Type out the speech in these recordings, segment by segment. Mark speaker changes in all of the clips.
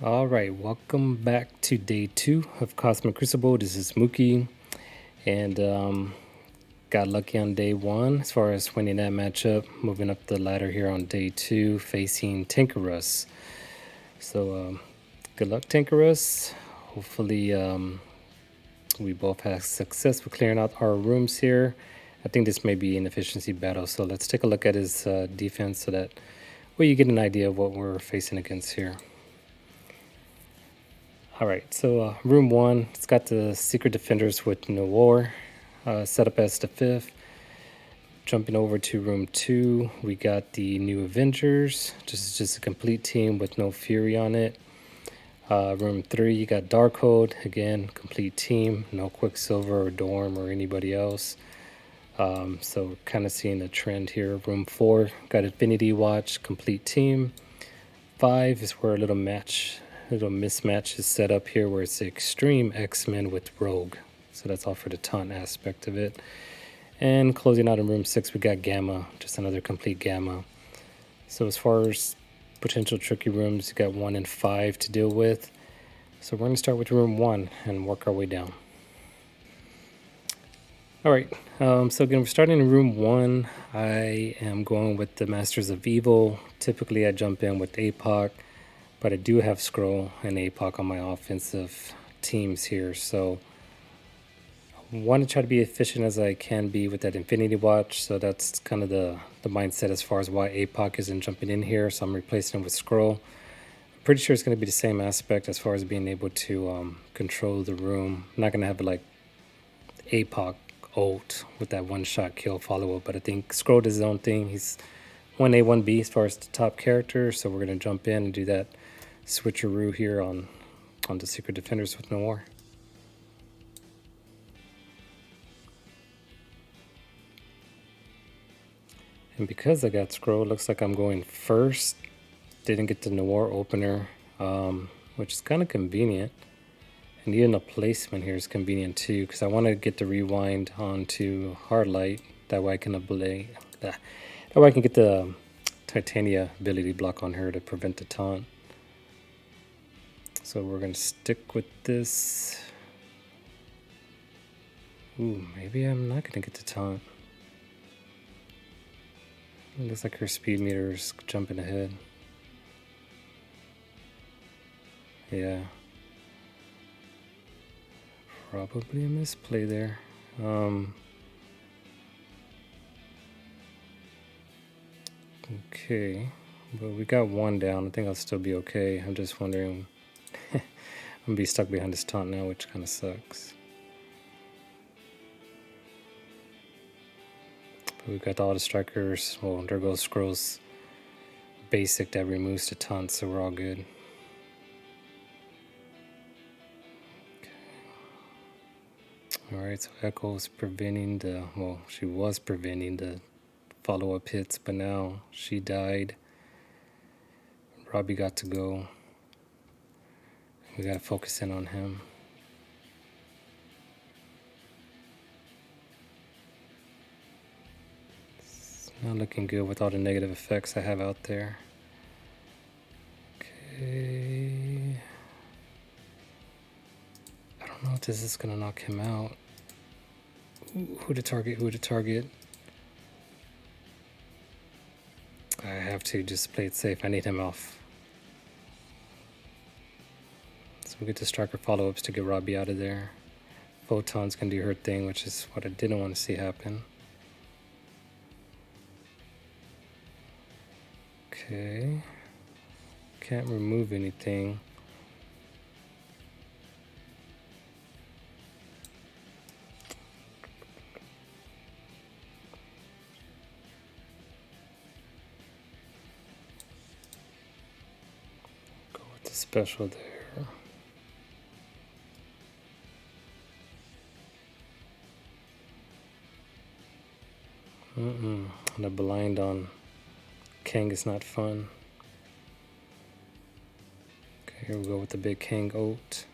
Speaker 1: All right, welcome back to day 2 of Cosmic Crucible. This is Mookie, and got lucky on day 1 as far as winning that matchup. Moving up the ladder here on day 2, facing Tinkerus. So good luck, Tinkerus. Hopefully, we both have success with clearing out our rooms here. I think this may be an efficiency battle, so let's take a look at his defense so that you get an idea of what we're facing against here. All right, so room 1, it's got the Secret Defenders with Noir set up as the 5th. Jumping over to room 2, we got the new Avengers, just a complete team with no Fury on it. Room 3, you got DarkHold, again, complete team, no Quicksilver or Dorm or anybody else. So kind of seeing a trend here. Room 4, got Infinity Watch, complete team. 5 is where a little mismatch is set up here, where it's X-treme X-Men with Rogue. So that's all for the taunt aspect of it. And closing out in room 6, we got Gamma, just another complete Gamma. So as far as potential tricky rooms, you got 1 and 5 to deal with. So we're going to start with room 1 and work our way down. All right, so again, we're starting in room 1. I am going with the Masters of Evil. Typically, I jump in with Apoc, but I do have Scroll and Apoc on my offensive teams here. So I want to try to be efficient as I can be with that Infinity Watch. So that's kind of the mindset as far as why Apoc isn't jumping in here. So I'm replacing him with Scroll. I'm pretty sure it's going to be the same aspect as far as being able to control the room. I'm not going to have like Apoc ult with that one-shot kill follow-up, but I think Scroll does his own thing. He's 1A, 1B as far as the top character, so we're going to jump in and do that switcheroo here on the Secret Defenders with Noir. And because I got Scroll, it looks like I'm going first. Didn't get the Noir opener, which is kind of convenient. And even the placement here is convenient too, because I want to get the rewind onto Hardlight. That way I can get the Titania ability block on her to prevent the taunt. So we're going to stick with this. Ooh, maybe I'm not going to get the taunt. It looks like her speed meter is jumping ahead. Yeah. Probably a misplay there. Okay, but we got 1 down. I think I'll still be okay. I'm just wondering. I'm gonna be stuck behind this taunt now, which kind of sucks. But we've got all the strikers. Well, there goes Scroll's basic that removes the taunt, so we're all good. Alright, so Echo's preventing she was preventing the follow-up hits, but now she died. Robbie got to go. We gotta focus in on him. It's not looking good with all the negative effects I have out there. Okay. I don't know if this is gonna knock him out. Ooh, who to target? I have to just play it safe. I need him off. So we get the striker follow-ups to get Robbie out of there. Photon's can do her thing, which is what I didn't want to see happen. Okay. Can't remove anything. Go with the special there. The blind on Kang is not fun. Okay, here we go with the big Kang ult.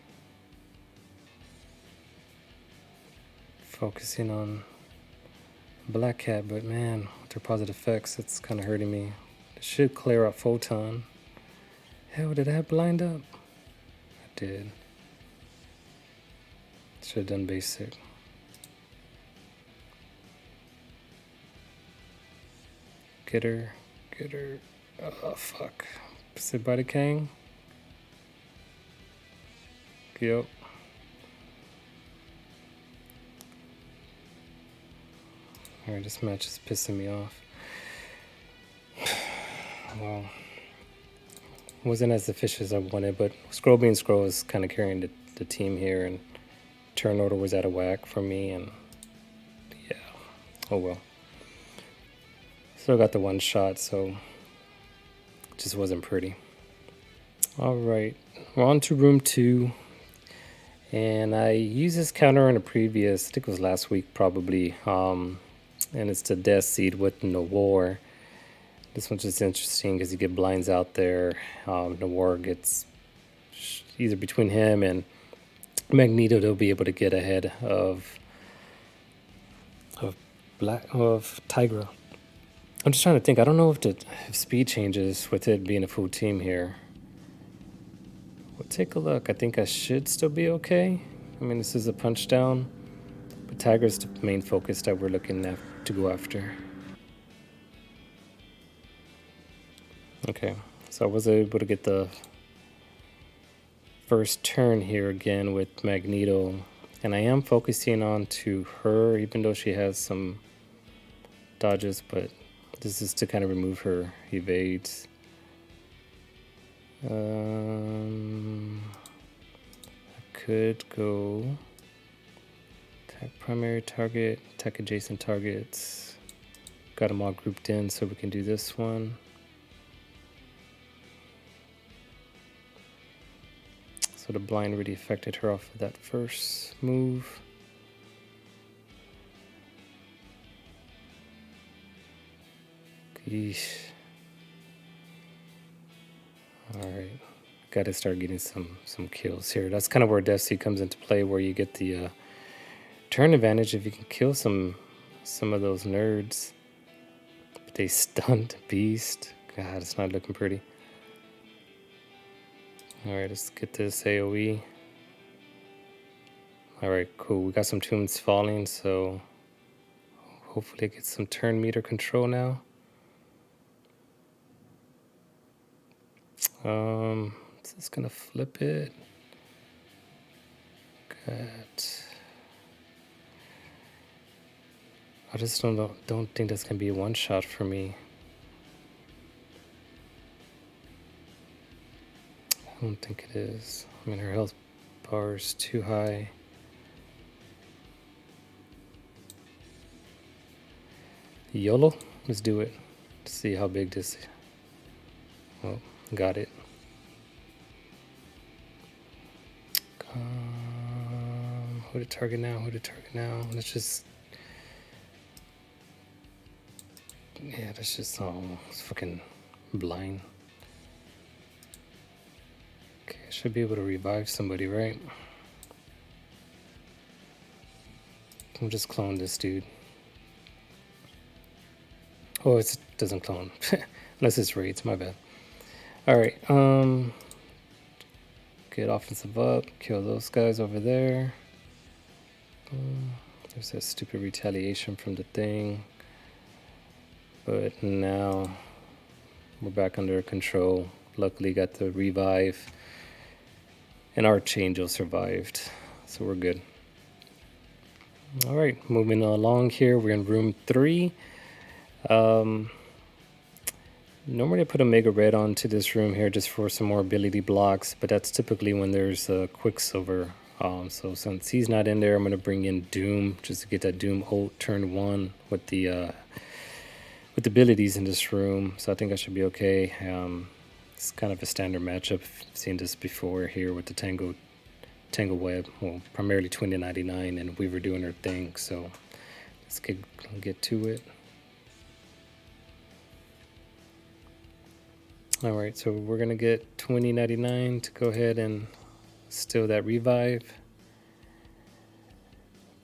Speaker 1: Focusing on Black Cat, but man, with their positive effects, it's kind of hurting me. It should clear up Photon. Hell, did I have blind up? Did. Should have done basic. Get her. Get her. Oh, fuck. Sit by the king. Yep. Alright, this match is pissing me off. Well, wasn't as efficient as I wanted, but Scroll being Scroll is kind of carrying the team here, and turn order was out of whack for me, and yeah, oh well. Still got the one shot, so it just wasn't pretty. Alright, we're on to room 2, and I used this counter in a previous, I think it was last week probably, and it's the DeathSeed with Noir. This one's just interesting because you get blinds out there. Noir gets either between him and Magneto, they'll be able to get ahead of Tigra. I'm just trying to think. I don't know if speed changes with it being a full team here. We'll take a look. I think I should still be okay. I mean, this is a punch down, but Tigra's the main focus that we're looking to go after. Okay, so I was able to get the first turn here again with Magneto, and I am focusing on to her, even though she has some dodges, but this is to kind of remove her evades. I could go attack primary target, attack adjacent targets. Got them all grouped in, so we can do this one. So the blind really affected her off of that first move. Yeesh. Alright. Gotta start getting some kills here. That's kind of where DeathSeed comes into play, where you get the turn advantage if you can kill some of those nerds. But they stunned Beast. God, it's not looking pretty. Alright, let's get this AoE. Alright, cool. We got some tombs falling, so hopefully get some turn meter control now. Is this gonna flip it? Good. I just don't think that's gonna be a one shot for me. I don't think it is. I mean, her health bar is too high. YOLO? Let's do it. Let's see how big this is. Oh, got it. Who to target now? Who to target now? Let's just... Yeah, that's just... Oh, it's fucking blind. Okay, I should be able to revive somebody, right? I'll just clone this dude. Oh, it doesn't clone. Unless it's raids, my bad. Alright, get offensive up, kill those guys over there. There's that stupid retaliation from the thing. But now we're back under control. Luckily got the revive. And Archangel survived. So we're good. Alright, moving along here. We're in room 3. Normally I put a Mega Red onto this room here just for some more ability blocks, but that's typically when there's a Quicksilver. So since he's not in there, I'm going to bring in Doom just to get that Doom ult turn 1 with the abilities in this room. So I think I should be okay. It's kind of a standard matchup. I've seen this before here with the Tangled Web. Well, primarily 2099, and we were doing our thing. So let's get to it. Alright, so we're going to get 2099 to go ahead and steal that revive.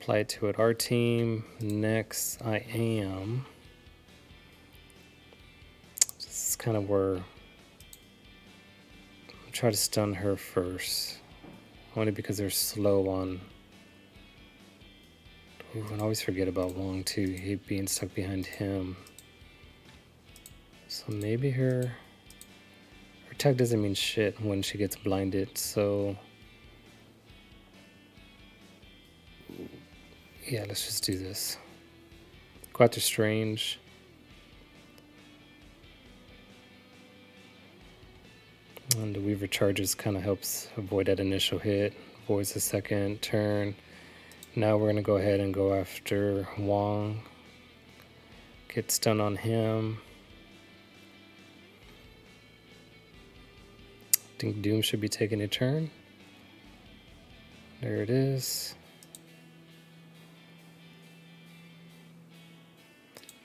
Speaker 1: Apply it to our team. Next, I am... This is kind of where... I'll try to stun her first. only because they're slow on. Ooh, and I always forget about Wong too. He being stuck behind him. So maybe her attack doesn't mean shit when she gets blinded. So yeah, let's just do this. Go after Strange. And the Weaver Charges kind of helps avoid that initial hit, avoids the second turn. Now we're going to go ahead and go after Wong. Get stun on him. I think Doom should be taking a turn. There it is.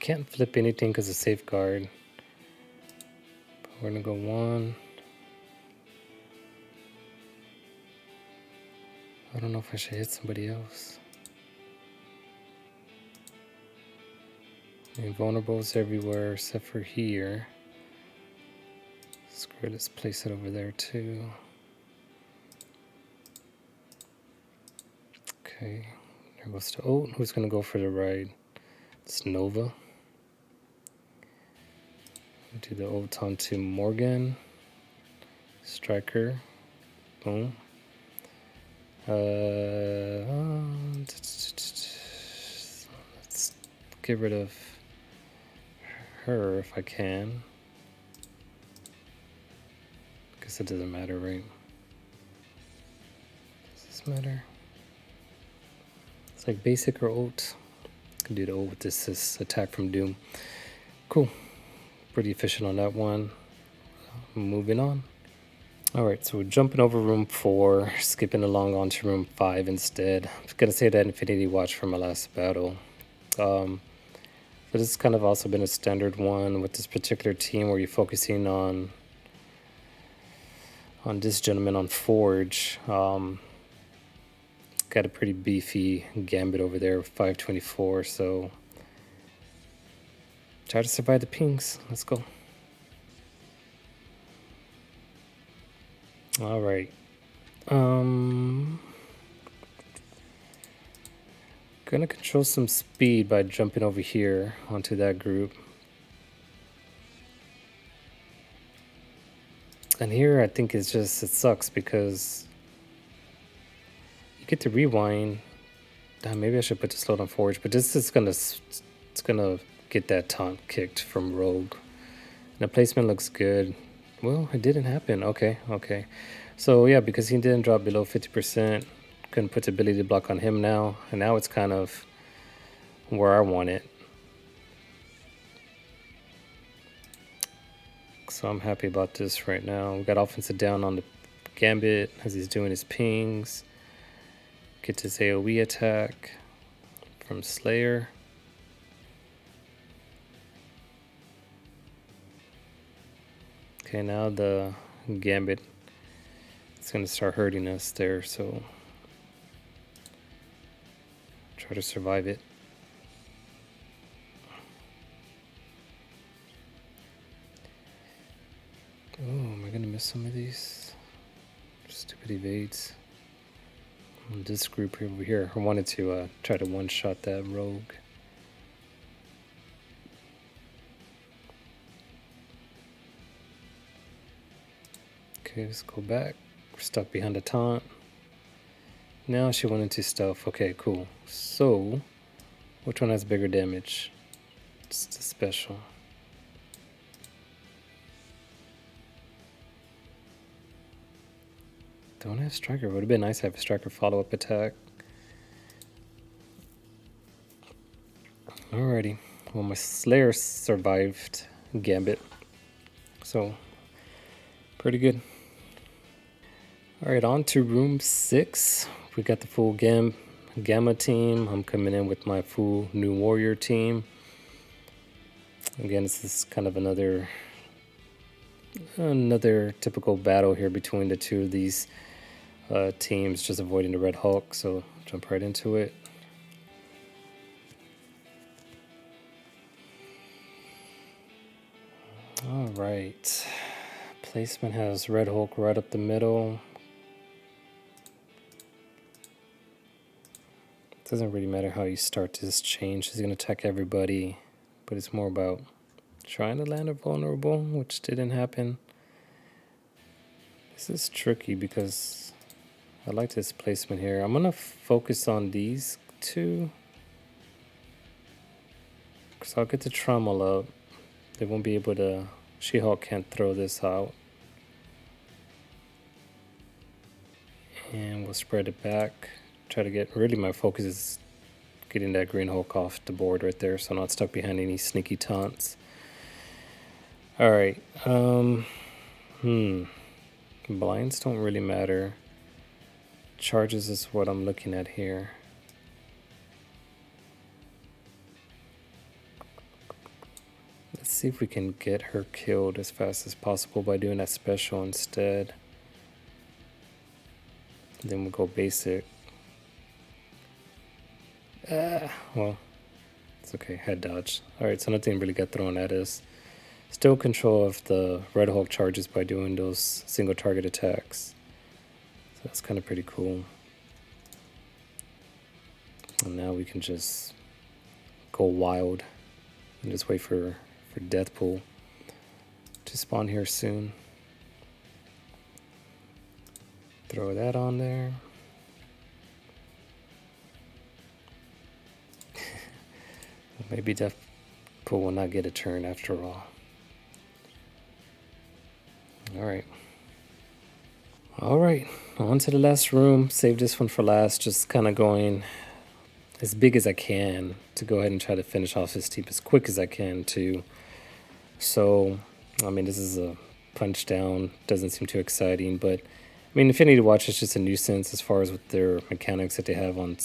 Speaker 1: Can't flip anything because of safeguard. But we're going to go 1. I don't know if I should hit somebody else. I mean, vulnerables everywhere except for here. Screw it, let's place it over there too. Okay, there goes to Oat. Who's gonna go for the ride? It's Nova. Do the Oat onto Morgan. Striker. Boom. Let's get rid of her if I can. Guess it doesn't matter, right? Does this matter? It's like basic or ult. Can do the ult with this attack from Doom. Cool. Pretty efficient on that one. Moving on. Alright, so we're jumping over room 4, skipping along onto room 5 instead. I'm just gonna say that Infinity Watch from my last battle. But this has kind of also been a standard one with this particular team where you're focusing on this gentleman on Forge. Got a pretty beefy Gambit over there with 524, so try to survive the pings. Let's go. All right. Gonna control some speed by jumping over here onto that group. And here I think it's just, it sucks because you get to rewind. Maybe I should put the slowdown forward, but this is it's gonna get that taunt kicked from Rogue. And the placement looks good. Well, it didn't happen. Okay. So yeah, because he didn't drop below 50%, couldn't put the ability block on him now, and now it's kind of where I want it. So I'm happy about this right now. We got offensive down on the Gambit as he's doing his pings. Get his AoE attack from Slayer. Okay, now the Gambit is going to start hurting us there, so try to survive it. Oh, am I going to miss some of these? Stupid evades. This group over here, I wanted to try to one-shot that Rogue. Okay, let's go back. We're stuck behind a taunt. Now she went into stealth. Okay, cool. So, which one has bigger damage? It's the special. Don't have Striker. Would have been nice to have a Striker follow-up attack. Alrighty. Well, my Slayer survived Gambit. So, pretty good. Alright, on to room 6. We got the full Gamma team. I'm coming in with my full New Warrior team. Again, this is kind of another typical battle here between the two of these teams, just avoiding the Red Hulk, so jump right into it. All right, placement has Red Hulk right up the middle. Doesn't really matter how you start this change. He's going to attack everybody, but it's more about trying to land a vulnerable, which didn't happen. This is tricky because I like this placement here. I'm going to focus on these two, because I'll get the trommel up. They won't be able to... She-Hulk can't throw this out. And we'll spread it back. Try to get... Really, my focus is getting that Green Hulk off the board right there, so I'm not stuck behind any sneaky taunts. Alright. Blinds don't really matter. Charges is what I'm looking at here. Let's see if we can get her killed as fast as possible by doing that special instead. Then we'll go basic. Well, it's okay. Head dodge. Alright, so nothing really got thrown at us. Still control of the Red Hulk charges by doing those single target attacks. So that's kind of pretty cool. And now we can just go wild and just wait for Deathpool to spawn here soon. Throw that on there. Maybe Deathpool will not get a turn after all. Alright, on to the last room. Save this one for last, just kind of going as big as I can to go ahead and try to finish off this team as quick as I can too. So, I mean, this is a punch down, doesn't seem too exciting, but I mean, Infinity Watch is just a nuisance as far as with their mechanics that they have on,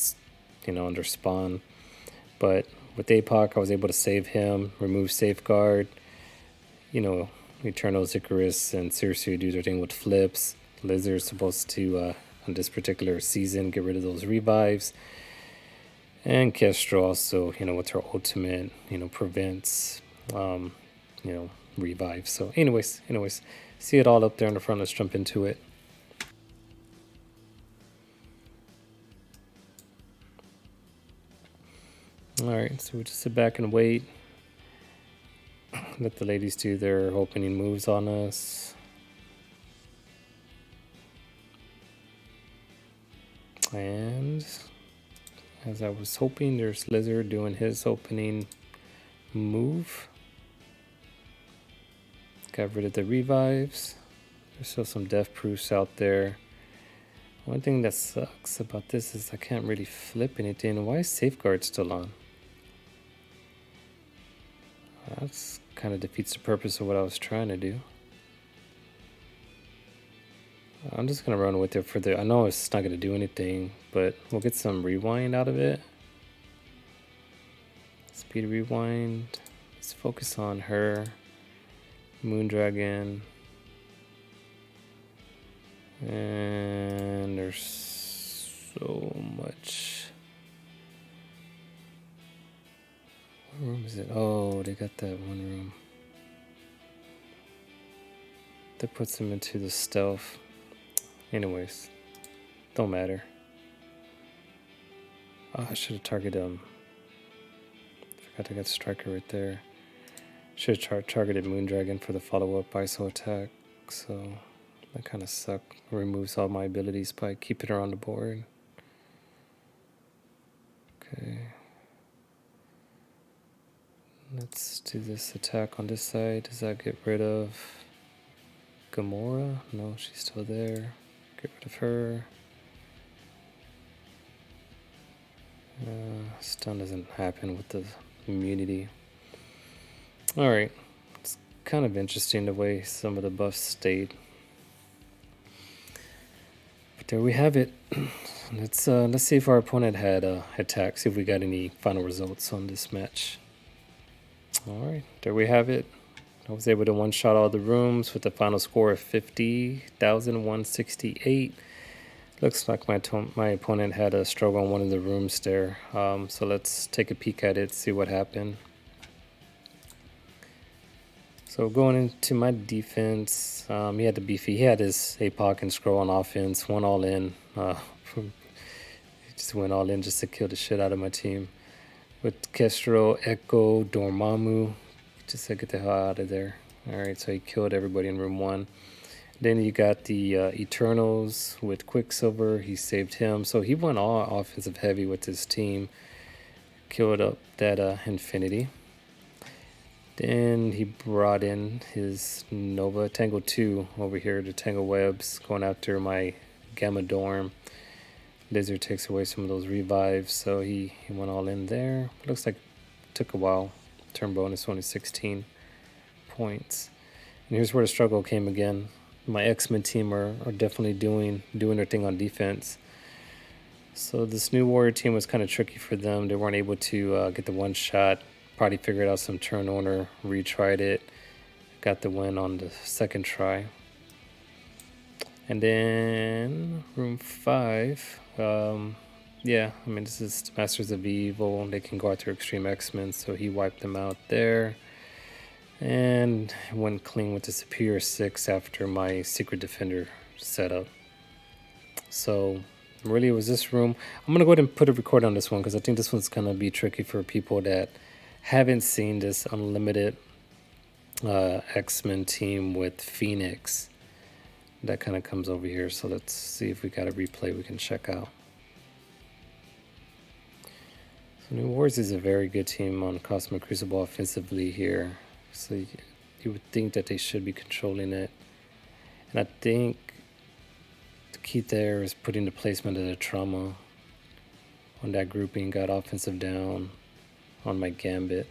Speaker 1: on their spawn. But with Apoc, I was able to save him, remove Safeguard, Eternals, Icarus, and Circe do their thing with flips. Lizard's supposed to, on this particular season, get rid of those revives. And Kestrel also, with her ultimate, prevents, revives. So anyways, see it all up there in the front. Let's jump into it. Alright, so we just sit back and wait. Let the ladies do their opening moves on us. And as I was hoping, there's Lizard doing his opening move. Got rid of the revives. There's still some death proofs out there. One thing that sucks about this is I can't really flip anything. Why is Safeguard still on? That's kind of defeats the purpose of what I was trying to do. I'm just going to run with it for the... I know it's not going to do anything, but we'll get some rewind out of it. Speed rewind. Let's focus on her. Moondragon. And there's so much... What room is it? Oh, they got that one room. That puts them into the stealth. Anyways, don't matter. Oh, I should have targeted him. Forgot I got Striker right there. Should have targeted Moondragon for the follow-up ISO attack. So that kind of sucked. Removes all my abilities by keeping her on the board. Okay. Let's do this attack on this side. Does that get rid of Gamora? No, she's still there. Get rid of her. Stun doesn't happen with the immunity. Alright. It's kind of interesting the way some of the buffs stayed. But there we have it. Let's see if our opponent had attack. See if we got any final results on this match. Alright, there we have it. I was able to one-shot all the rooms with the final score of 50,168. Looks like my opponent had a struggle on one of the rooms there. So let's take a peek at it, see what happened. So going into my defense, he had his Apoc and Scroll on offense, one all in. Just went all in just to kill the shit out of my team. With Kestrel, Echo, Dormammu. Just said get the hell out of there. Alright, so he killed everybody in room 1. Then you got the Eternals with Quicksilver. He saved him. So he went all offensive heavy with his team. Killed up that Infinity. Then he brought in his Nova Tangled 2 over here to Tangle Webs, going after my Gamma Dorm. Lizard takes away some of those revives, so he went all in there. Looks like it took a while. Turn bonus only 16 points. And here's where the struggle came again. My X-Men team are definitely doing their thing on defense. So this new Warrior team was kind of tricky for them. They weren't able to get the one shot. Probably figured out some turn order, retried it, got the win on the second try. And then room 5, yeah, I mean, this is Masters of Evil. They can go after Extreme X-Men, so he wiped them out there. And went clean with the Superior 6 after my Secret Defender setup. So really it was this room. I'm going to go ahead and put a record on this one because I think this one's going to be tricky for people that haven't seen this unlimited X-Men team with Phoenix. That kind of comes over here. So let's see if we got a replay we can check out. So New Warriors is a very good team on Cosmic Crucible offensively here. So you would think that they should be controlling it. And I think the key there is putting the placement of the trauma on that grouping. Got offensive down on my Gambit.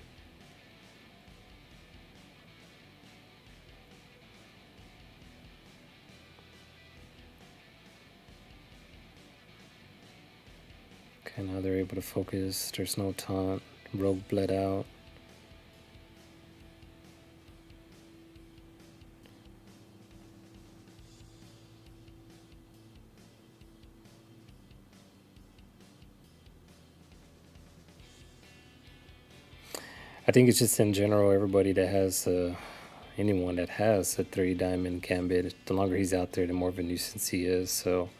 Speaker 1: Okay, now they're able to focus. There's no taunt. Rogue bled out. I think it's just in general, everybody that has, anyone that has a 3-diamond Gambit, the longer he's out there, the more of a nuisance he is. So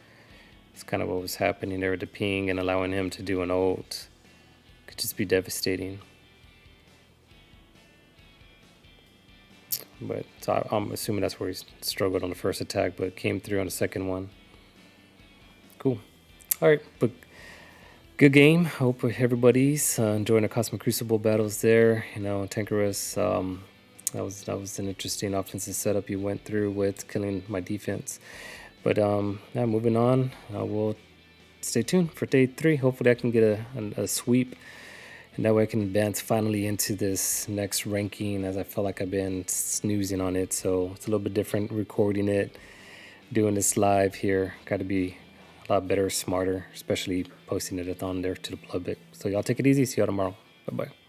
Speaker 1: it's kind of what was happening there with the ping, and allowing him to do an ult could just be devastating. But so I'm assuming that's where he struggled on the first attack, but came through on the second one. Cool. All right, but good game. Hope everybody's enjoying the Cosmic Crucible battles there. You know, Tankerus, that was an interesting offensive setup you went through with killing my defense. But now moving on, we'll stay tuned for day 3. Hopefully I can get a sweep, and that way I can advance finally into this next ranking, as I felt like I've been snoozing on it. So it's a little bit different recording it, doing this live here. Got to be a lot better, smarter, especially posting it on there to the public. So y'all take it easy. See y'all tomorrow. Bye-bye.